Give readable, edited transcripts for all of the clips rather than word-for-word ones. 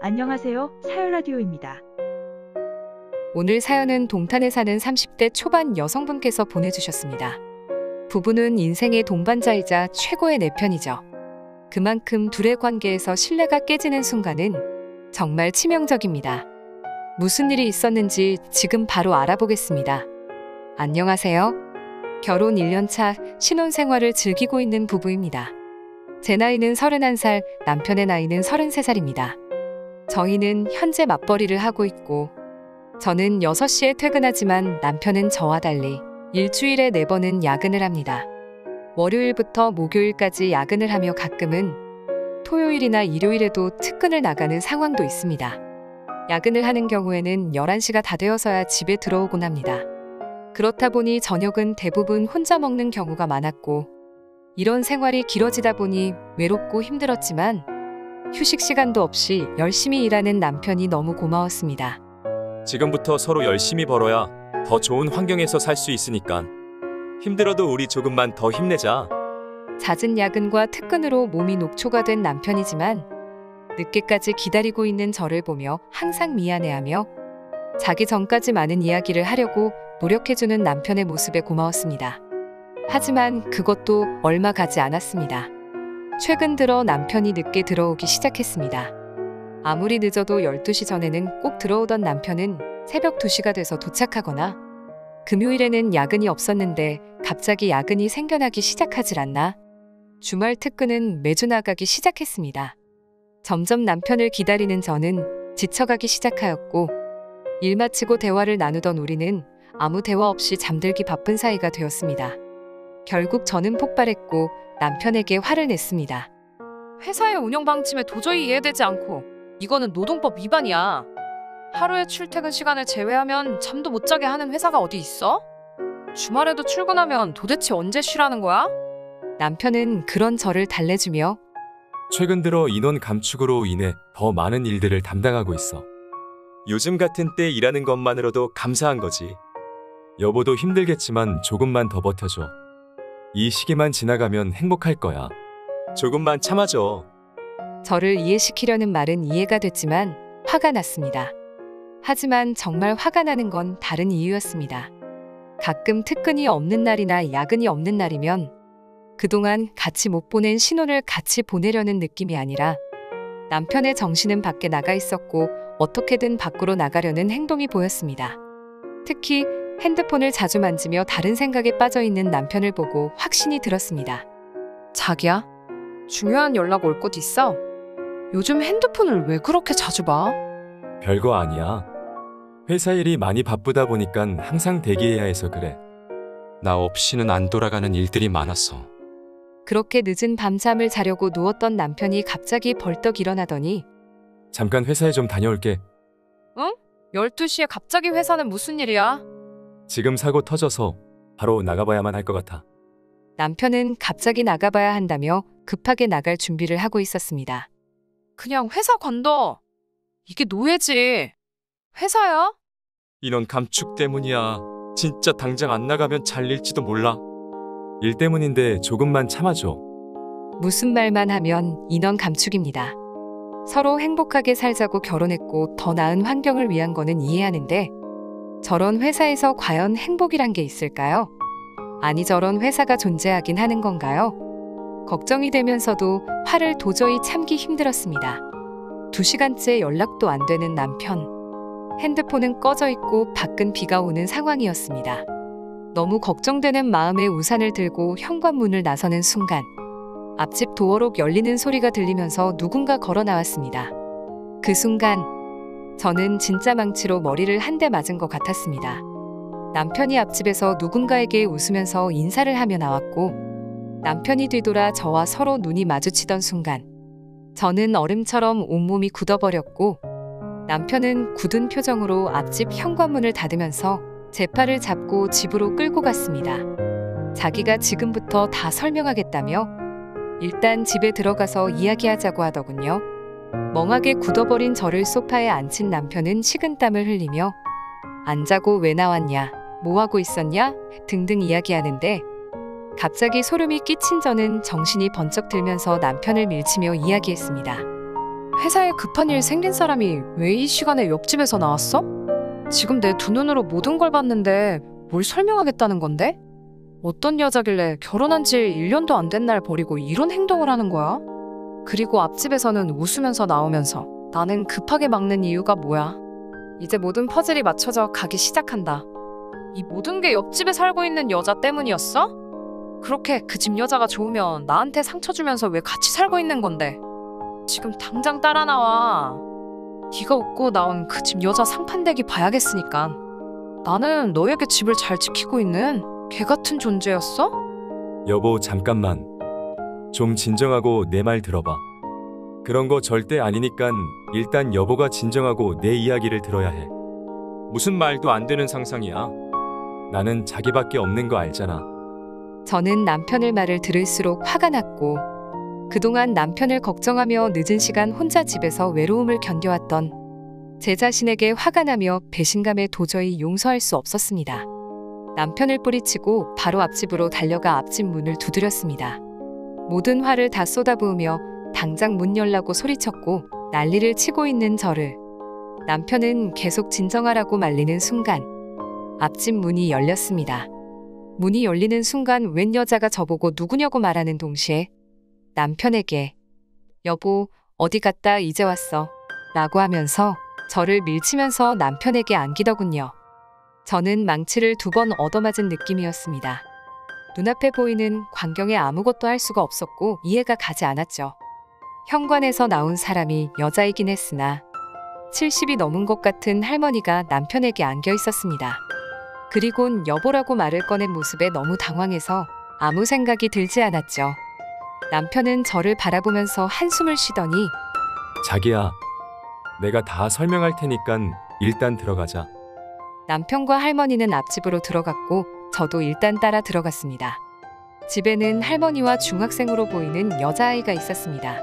안녕하세요. 사연라디오입니다. 오늘 사연은 동탄에 사는 30대 초반 여성분께서 보내주셨습니다. 부부는 인생의 동반자이자 최고의 내 편이죠. 그만큼 둘의 관계에서 신뢰가 깨지는 순간은 정말 치명적입니다. 무슨 일이 있었는지 지금 바로 알아보겠습니다. 안녕하세요. 결혼 1년차 신혼생활을 즐기고 있는 부부입니다. 제 나이는 31살, 남편의 나이는 33살입니다. 저희는 현재 맞벌이를 하고 있고 저는 6시에 퇴근하지만 남편은 저와 달리 일주일에 4번은 야근을 합니다. 월요일부터 목요일까지 야근을 하며 가끔은 토요일이나 일요일에도 특근을 나가는 상황도 있습니다. 야근을 하는 경우에는 11시가 다 되어서야 집에 들어오곤 합니다. 그렇다 보니 저녁은 대부분 혼자 먹는 경우가 많았고 이런 생활이 길어지다 보니 외롭고 힘들었지만 휴식 시간도 없이 열심히 일하는 남편이 너무 고마웠습니다. 지금부터 서로 열심히 벌어야 더 좋은 환경에서 살 수 있으니까 힘들어도 우리 조금만 더 힘내자. 잦은 야근과 특근으로 몸이 녹초가 된 남편이지만 늦게까지 기다리고 있는 저를 보며 항상 미안해하며 자기 전까지 많은 이야기를 하려고 노력해주는 남편의 모습에 고마웠습니다. 하지만 그것도 얼마 가지 않았습니다. 최근 들어 남편이 늦게 들어오기 시작했습니다. 아무리 늦어도 12시 전에는 꼭 들어오던 남편은 새벽 2시가 돼서 도착하거나 금요일에는 야근이 없었는데 갑자기 야근이 생겨나기 시작하질 않나 주말 특근은 매주 나가기 시작했습니다. 점점 남편을 기다리는 저는 지쳐가기 시작하였고 일 마치고 대화를 나누던 우리는 아무 대화 없이 잠들기 바쁜 사이가 되었습니다. 결국 저는 폭발했고 남편에게 화를 냈습니다. 회사의 운영 방침에 도저히 이해되지 않고 이거는 노동법 위반이야. 하루에 출퇴근 시간을 제외하면 잠도 못 자게 하는 회사가 어디 있어? 주말에도 출근하면 도대체 언제 쉬라는 거야? 남편은 그런 저를 달래주며 최근 들어 인원 감축으로 인해 더 많은 일들을 담당하고 있어. 요즘 같은 때 일하는 것만으로도 감사한 거지. 여보도 힘들겠지만 조금만 더 버텨줘. 이 시기만 지나가면 행복할 거야. 조금만 참아줘. 저를 이해시키려는 말은 이해가 됐지만 화가 났습니다. 하지만 정말 화가 나는 건 다른 이유였습니다. 가끔 특근이 없는 날이나 야근이 없는 날이면 그동안 같이 못 보낸 신혼을 같이 보내려는 느낌이 아니라 남편의 정신은 밖에 나가 있었고 어떻게든 밖으로 나가려는 행동이 보였습니다. 특히 핸드폰을 자주 만지며 다른 생각에 빠져있는 남편을 보고 확신이 들었습니다. 자기야, 중요한 연락 올 곳 있어? 요즘 핸드폰을 왜 그렇게 자주 봐? 별거 아니야. 회사 일이 많이 바쁘다 보니까 항상 대기해야 해서 그래. 나 없이는 안 돌아가는 일들이 많았어. 그렇게 늦은 밤잠을 자려고 누웠던 남편이 갑자기 벌떡 일어나더니 잠깐 회사에 좀 다녀올게. 응? 12시에 갑자기 회사는 무슨 일이야? 지금 사고 터져서 바로 나가봐야만 할 것 같아. 남편은 갑자기 나가봐야 한다며 급하게 나갈 준비를 하고 있었습니다. 그냥 회사 관둬. 이게 노예지. 회사야? 인원 감축 때문이야. 진짜 당장 안 나가면 잘릴지도 몰라. 일 때문인데 조금만 참아줘. 무슨 말만 하면 인원 감축입니다. 서로 행복하게 살자고 결혼했고 더 나은 환경을 위한 거는 이해하는데 저런 회사에서 과연 행복이란 게 있을까요? 아니 저런 회사가 존재하긴 하는 건가요? 걱정이 되면서도 화를 도저히 참기 힘들었습니다. 2시간째 연락도 안 되는 남편. 핸드폰은 꺼져 있고 밖은 비가 오는 상황이었습니다. 너무 걱정되는 마음에 우산을 들고 현관문을 나서는 순간 앞집 도어록 열리는 소리가 들리면서 누군가 걸어 나왔습니다. 그 순간 저는 진짜 망치로 머리를 한 대 맞은 것 같았습니다. 남편이 앞집에서 누군가에게 웃으면서 인사를 하며 나왔고 남편이 뒤돌아 저와 서로 눈이 마주치던 순간 저는 얼음처럼 온몸이 굳어버렸고 남편은 굳은 표정으로 앞집 현관문을 닫으면서 제 팔을 잡고 집으로 끌고 갔습니다. 자기가 지금부터 다 설명하겠다며 일단 집에 들어가서 이야기하자고 하더군요. 멍하게 굳어버린 저를 소파에 앉힌 남편은 식은땀을 흘리며 안 자고 왜 나왔냐, 뭐 하고 있었냐 등등 이야기하는데 갑자기 소름이 끼친 저는 정신이 번쩍 들면서 남편을 밀치며 이야기했습니다. 회사에 급한 일 생긴 사람이 왜 이 시간에 옆집에서 나왔어? 지금 내 두 눈으로 모든 걸 봤는데 뭘 설명하겠다는 건데? 어떤 여자길래 결혼한 지 1년도 안 된 날 버리고 이런 행동을 하는 거야? 그리고 앞집에서는 웃으면서 나오면서 나는 급하게 막는 이유가 뭐야? 이제 모든 퍼즐이 맞춰져 가기 시작한다. 이 모든 게 옆집에 살고 있는 여자 때문이었어? 그렇게 그 집 여자가 좋으면 나한테 상처 주면서 왜 같이 살고 있는 건데? 지금 당장 따라 나와. 네가 웃고 나온 그 집 여자 상판대기 봐야겠으니까. 나는 너에게 집을 잘 지키고 있는 개 같은 존재였어? 여보, 잠깐만. 좀 진정하고 내 말 들어봐. 그런 거 절대 아니니깐 일단 여보가 진정하고 내 이야기를 들어야 해. 무슨 말도 안 되는 상상이야. 나는 자기밖에 없는 거 알잖아. 저는 남편의 말을 들을수록 화가 났고 그동안 남편을 걱정하며 늦은 시간 혼자 집에서 외로움을 견뎌왔던 제 자신에게 화가 나며 배신감에 도저히 용서할 수 없었습니다. 남편을 뿌리치고 바로 앞집으로 달려가 앞집 문을 두드렸습니다. 모든 화를 다 쏟아부으며 당장 문 열라고 소리쳤고 난리를 치고 있는 저를 남편은 계속 진정하라고 말리는 순간 앞집 문이 열렸습니다. 문이 열리는 순간 웬 여자가 저보고 누구냐고 말하는 동시에 남편에게 여보 어디 갔다 이제 왔어 라고 하면서 저를 밀치면서 남편에게 안기더군요. 저는 망치를 2번 얻어맞은 느낌이었습니다. 눈앞에 보이는 광경에 아무것도 할 수가 없었고 이해가 가지 않았죠. 현관에서 나온 사람이 여자이긴 했으나 70이 넘은 것 같은 할머니가 남편에게 안겨 있었습니다. 그리곤 여보라고 말을 꺼낸 모습에 너무 당황해서 아무 생각이 들지 않았죠. 남편은 저를 바라보면서 한숨을 쉬더니 자기야, 내가 다 설명할 테니깐 일단 들어가자. 남편과 할머니는 앞집으로 들어갔고 저도 일단 따라 들어갔습니다. 집에는 할머니와 중학생으로 보이는 여자아이가 있었습니다.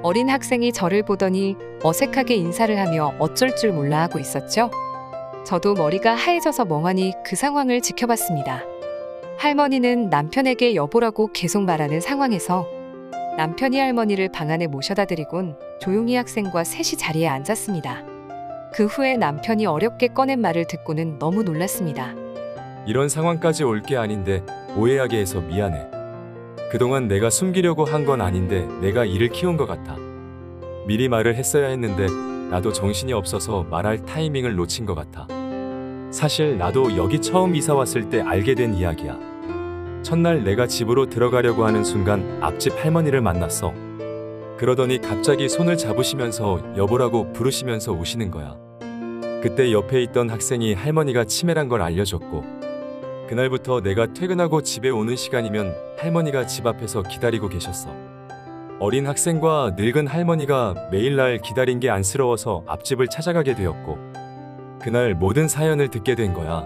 어린 학생이 저를 보더니 어색하게 인사를 하며 어쩔 줄 몰라 하고 있었죠. 저도 머리가 하얘져서 멍하니 그 상황을 지켜봤습니다. 할머니는 남편에게 여보라고 계속 말하는 상황에서 남편이 할머니를 방 안에 모셔다 드리곤 조용히 학생과 셋이 자리에 앉았습니다. 그 후에 남편이 어렵게 꺼낸 말을 듣고는 너무 놀랐습니다. 이런 상황까지 올 게 아닌데 오해하게 해서 미안해. 그동안 내가 숨기려고 한 건 아닌데 내가 이를 키운 것 같아. 미리 말을 했어야 했는데 나도 정신이 없어서 말할 타이밍을 놓친 것 같아. 사실 나도 여기 처음 이사 왔을 때 알게 된 이야기야. 첫날 내가 집으로 들어가려고 하는 순간 앞집 할머니를 만났어. 그러더니 갑자기 손을 잡으시면서 여보라고 부르시면서 우시는 거야. 그때 옆에 있던 학생이 할머니가 치매란 걸 알려줬고 그날부터 내가 퇴근하고 집에 오는 시간이면 할머니가 집 앞에서 기다리고 계셨어. 어린 학생과 늙은 할머니가 매일 날 기다린 게 안쓰러워서 앞집을 찾아가게 되었고 그날 모든 사연을 듣게 된 거야.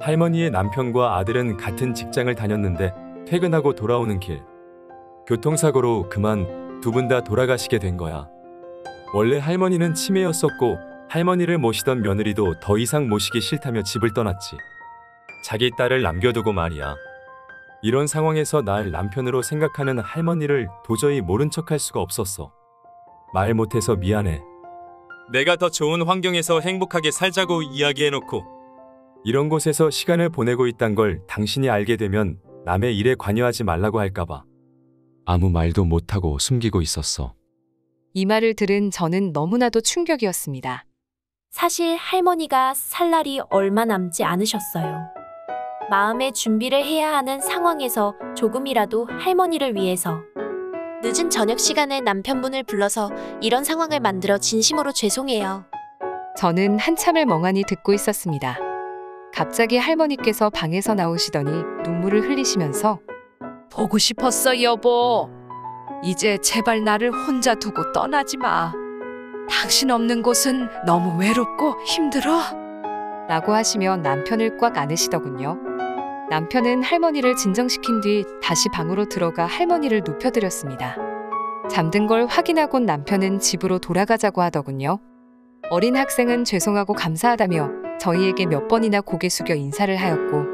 할머니의 남편과 아들은 같은 직장을 다녔는데 퇴근하고 돌아오는 길 교통사고로 그만 두 분 다 돌아가시게 된 거야. 원래 할머니는 치매였었고 할머니를 모시던 며느리도 더 이상 모시기 싫다며 집을 떠났지. 자기 딸을 남겨두고 말이야. 이런 상황에서 날 남편으로 생각하는 할머니를 도저히 모른 척할 수가 없었어. 말 못해서 미안해. 내가 더 좋은 환경에서 행복하게 살자고 이야기해놓고 이런 곳에서 시간을 보내고 있단 걸 당신이 알게 되면 남의 일에 관여하지 말라고 할까봐 아무 말도 못하고 숨기고 있었어. 이 말을 들은 저는 너무나도 충격이었습니다. 사실 할머니가 살 날이 얼마 남지 않으셨어요. 마음의 준비를 해야 하는 상황에서 조금이라도 할머니를 위해서 늦은 저녁 시간에 남편분을 불러서 이런 상황을 만들어 진심으로 죄송해요. 저는 한참을 멍하니 듣고 있었습니다. 갑자기 할머니께서 방에서 나오시더니 눈물을 흘리시면서 보고 싶었어, 여보. 이제 제발 나를 혼자 두고 떠나지 마. 당신 없는 곳은 너무 외롭고 힘들어. 라고 하시며 남편을 꽉 안으시더군요. 남편은 할머니를 진정시킨 뒤 다시 방으로 들어가 할머니를 눕혀드렸습니다. 잠든 걸 확인하곤 남편은 집으로 돌아가자고 하더군요. 어린 학생은 죄송하고 감사하다며 저희에게 몇 번이나 고개 숙여 인사를 하였고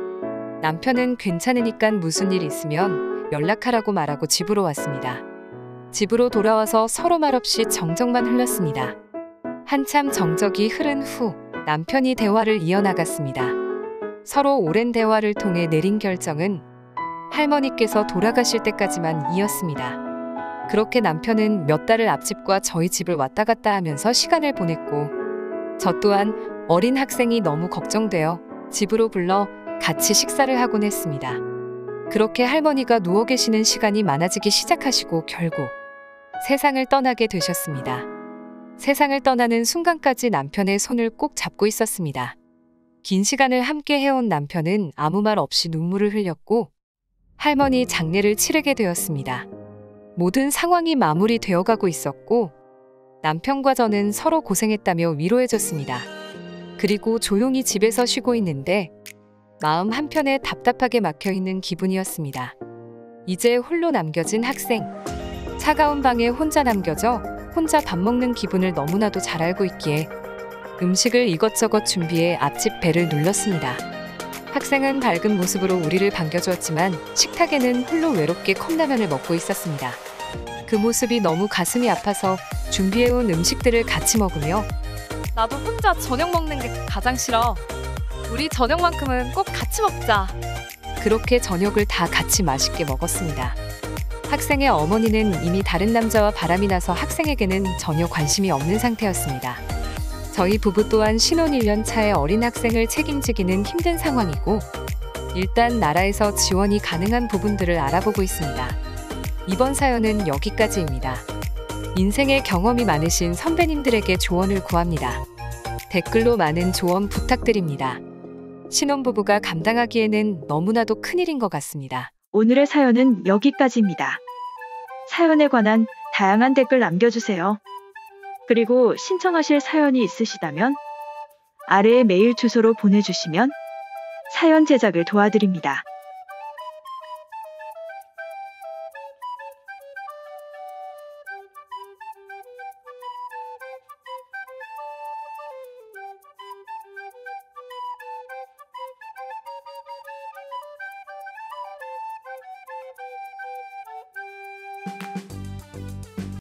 남편은 괜찮으니까 무슨 일 있으면 연락하라고 말하고 집으로 왔습니다. 집으로 돌아와서 서로 말없이 정적만 흘렀습니다. 한참 정적이 흐른 후 남편이 대화를 이어나갔습니다. 서로 오랜 대화를 통해 내린 결정은 할머니께서 돌아가실 때까지만 이었습니다. 그렇게 남편은 몇 달을 앞집과 저희 집을 왔다 갔다 하면서 시간을 보냈고, 저 또한 어린 학생이 너무 걱정되어 집으로 불러 같이 식사를 하곤 했습니다. 그렇게 할머니가 누워 계시는 시간이 많아지기 시작하시고 결국 세상을 떠나게 되셨습니다. 세상을 떠나는 순간까지 남편의 손을 꼭 잡고 있었습니다. 긴 시간을 함께 해온 남편은 아무 말 없이 눈물을 흘렸고 할머니 장례를 치르게 되었습니다. 모든 상황이 마무리되어 가고 있었고 남편과 저는 서로 고생했다며 위로해줬습니다. 그리고 조용히 집에서 쉬고 있는데 마음 한편에 답답하게 막혀있는 기분이었습니다. 이제 홀로 남겨진 학생. 차가운 방에 혼자 남겨져 혼자 밥 먹는 기분을 너무나도 잘 알고 있기에 음식을 이것저것 준비해 앞집 벨을 눌렀습니다. 학생은 밝은 모습으로 우리를 반겨주었지만 식탁에는 홀로 외롭게 컵라면을 먹고 있었습니다. 그 모습이 너무 가슴이 아파서 준비해온 음식들을 같이 먹으며 나도 혼자 저녁 먹는 게 가장 싫어. 우리 저녁만큼은 꼭 같이 먹자. 그렇게 저녁을 다 같이 맛있게 먹었습니다. 학생의 어머니는 이미 다른 남자와 바람이 나서 학생에게는 전혀 관심이 없는 상태였습니다. 저희 부부 또한 신혼 1년 차의 어린 학생을 책임지기는 힘든 상황이고 일단 나라에서 지원이 가능한 부분들을 알아보고 있습니다. 이번 사연은 여기까지입니다. 인생의 경험이 많으신 선배님들에게 조언을 구합니다. 댓글로 많은 조언 부탁드립니다. 신혼부부가 감당하기에는 너무나도 큰일인 것 같습니다. 오늘의 사연은 여기까지입니다. 사연에 관한 다양한 댓글 남겨주세요. 그리고 신청하실 사연이 있으시다면 아래의 메일 주소로 보내주시면 사연 제작을 도와드립니다.